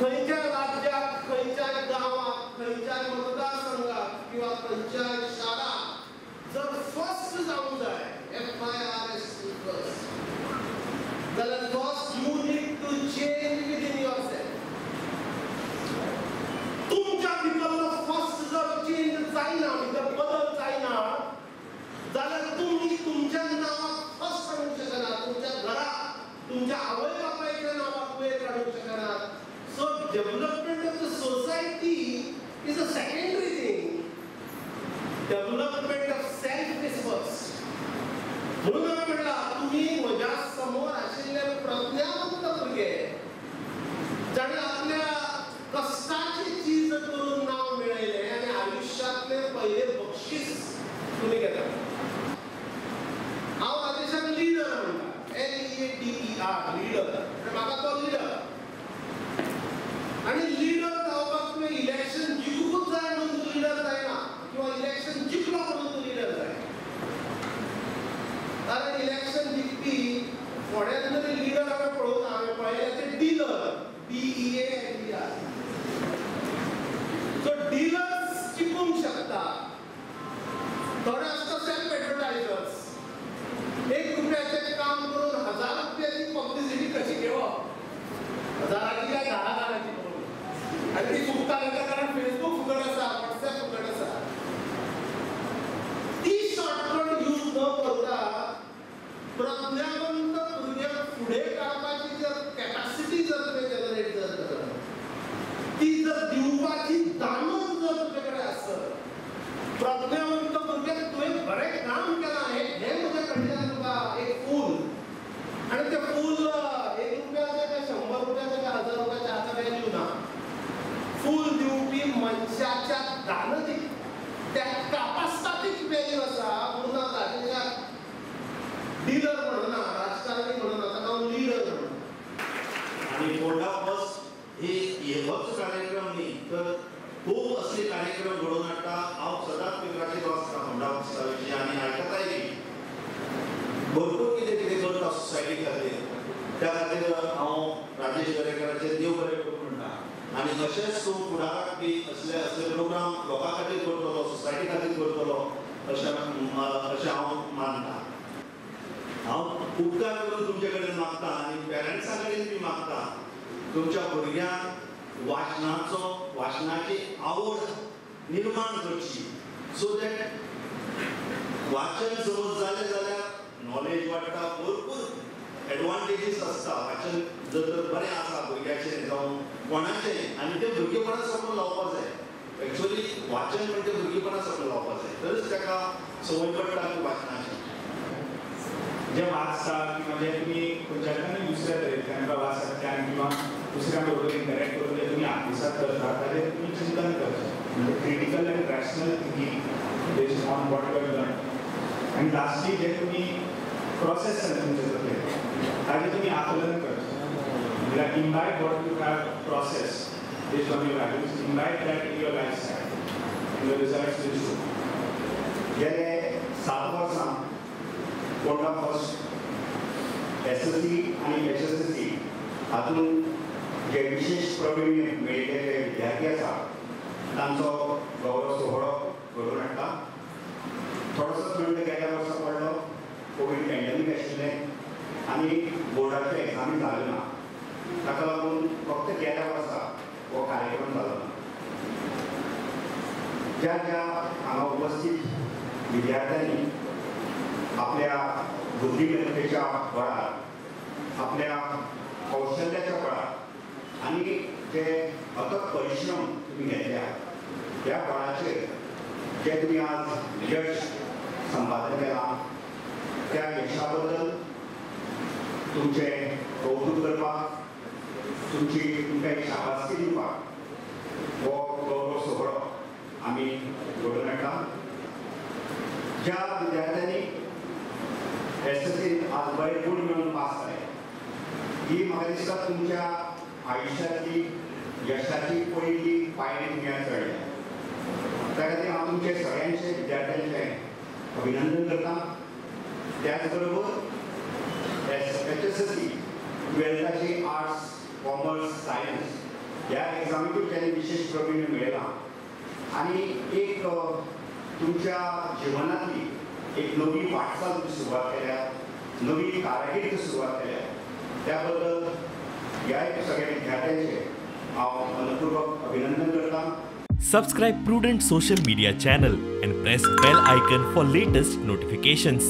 खंयच्या राज्यात, खंयच्या गावात, खंयच्या मतदारसंघात किंवा खंयच्या शाळा जर फर्स्ट जावंक जाय, FIRST फर्स्ट, जाल्यार first you need to change within yourself. तुमच्या भितरलो फर्स्ट जर चेंज जायना, भितर बदल जायना, जाल्यार तुम्ही तुमच्या नावाक फर्स्ट हाडूंक शकनात, तुमच्या घरात तुमच्या आवय बापायच्या नावाक वयर काडूंक शकनात. So development of the society is a secondary thing. Development of self is first. म्हणून हांवें म्हणलां तुम्ही म्हज्या समोर आशिल्ले प्रज्ञावंत भुरगे जाणे आपल्या कश्टाची चीज करून नांव मेळयलें आनी आयुश्यांतले पयले बक्षीस तुमी घेतात. हांव राजेशाक लिडर म्हणटा, LEADER, लिडर. म्हाका तो लिडर. आणि लिडर जावपाक तुवें इलेक्शन जिखूंकूच जाय म्हणून तूं लिडर जायना, किंवा इलेक्शन जिखलो म्हणून तूं लिडर जाय. कारण इलेक्शन जिखपी थोड्यान तरी लिडर हांवें पळोवना, हांवें पळयले ते डीलर, DEALER. सो डीलर्स जिखूंक शकता. थोडे आसता सेल्फ एडवर्टायजर्स, ₹1 काम करून ₹1000 पब्लिसिटी कशी घेवप, 1000ची काय 10,000ची करून, आणि ती फुकटा घेता कारण फेसबुक फुकट आसा, व्हॉट्सॲप फुकट आसा. ती शॉर्टकट यूज न करता प्रज्ञावंत भुरग्यांक फुडें काडपाची जर कॅपॅसिटी जर तुवें जनरेट जर करत, ती जर दिवपाची दानच जर तुजे कडेन आसत, प्रज्ञावंत भुरग्याक तुवें बरें काम केलां हें म्हज्या कडल्यान तुका एक फूल, आणि ते फूल ₹1 काय ₹100 काय ₹1000 हाका व्हॅल्यू ना. फूल दिवपी मनशाच्या दानतीक, त्या कापास्तातीक व्हॅल्यू आसा. म्हणून हांव राजेशाक डीलर म्हणना, राजकारणी म्हणना, ताका हांव लिडर म्हणटा. आणि फोंडा फर्स्ट हेच कार्यक्रम न्ही तर खूब असले कार्यक्रम घडोवन हाडटा. हांव सदांच पेपराचेर वाचता फोंडा फर्स्टा विशीं आनी आयकताय बी. भरपूर कितें कितें करता सोसायटी खातीर. त्या खातीर हांव राजेश दरेकराचें देव बरें करूं म्हणटा. आनी अशेंच तूं फुडाराक बी असले प्रोग्राम लोकां खातीर करतलो, सोसायटी खातीर करतलो अशें हांव मानता. हांव उपकार करून तुमचे कडेन मागता आनी पेरंट्सां कडेन बी मागता, तुमच्या भुरग्यांक वाचनाची आवड निर्माण करची. सो दॅट वाचन समज जालें जाल्यार नॉलेज वाडटा. भरपूर एडवांटेजीस आसता वाचन जर बरें आसा भुरग्याचें जावं कोणाचें, आनी तें भुरगेपणा सकयल लावपाक जाय. एक्चुअली वाचन म्हणजे भुरगेपणा सकयल लावपाक जाय, तरच ताका संवय पडटा की वाचनाची. जे वाचता किंवा जे तुम्ही खंयच्यातल्यान दुसऱ्या तरेतल्यान प्रवासांतल्यान किंवा दुसऱ्या बरोबर इंटरॅक्ट करून जे तुमी आत्मसात करता ताचेर तुमी चिंतन करचें. म्हणजे क्रिटिकल आनी rational thinking based on what you have learn. आनी लास्टली जे तुमी प्रोसेस तुमचे जातले ताजें तुमी आकलन करचें. like imbibe what you have processed based on your values, imbibe that in your lifestyle, and the results will show. गेले 7 वर्सां फोंडा फर्स्ट SSC आनी HSSC हातून जे विशेष प्रवीण मेळिल्ले विद्यार्थी आसा तांचो गौरव सोहळो घडोवन हाडटा. थोडोसो वेळ गेल्या वर्सा पडलो, कोवीड पॅन्डेमीक आशिल्लें आनी बोर्डाच्यो एग्जामी जाल्यो ना, ताका लागून फक्त गेल्या वर्सा हो कार्यक्रम जालो ना. ज्या हांगा उपस्थित विद्यार्थ्यांनी आपल्या बुद्धिमत्तेच्या बळार, आपल्या कौशल्याच्या बळार आनी जे अथक परिश्रम तुम्ही घेतल्या त्या बळाचेर जे तुम्ही आज यश संपादन केलां त्या यशा बद्दल तुमचे कौतुक करपाक, तुमकां एक शाबासकी दिवपाक हो गौरव सोहळो आमी घडोवन हाडटा. ज्या विद्यार्थ्यांनी SSCन आज बरे गुण मेळोवन पास जाले, ही म्हाका दिसता तुमच्या आयुश्यांतली यशाची पयली पायरी तुमी आज चडल्या. त्या खातीर हांव तुमचे सगळ्यांचे विद्यार्थ्यांचें अभिनंदन करता. त्याच बरोबर HSSC 12th arts, commerce, science ह्या एग्जामीतून त्यांनी विशेष प्रवीण मेळयला आणि एक तुमच्या जीवनातली एक नवी वाटचाल तुम्ही सुरुवात केल्या, नवी कारकीर्द सुरुवात केल्या, त्याबद्दल ह्या सगळ्या विद्यार्थ्यांचे हांव मनपूर्वक अभिनंदन करता. Subscribe Prudent social media channel and press bell icon for latest notifications.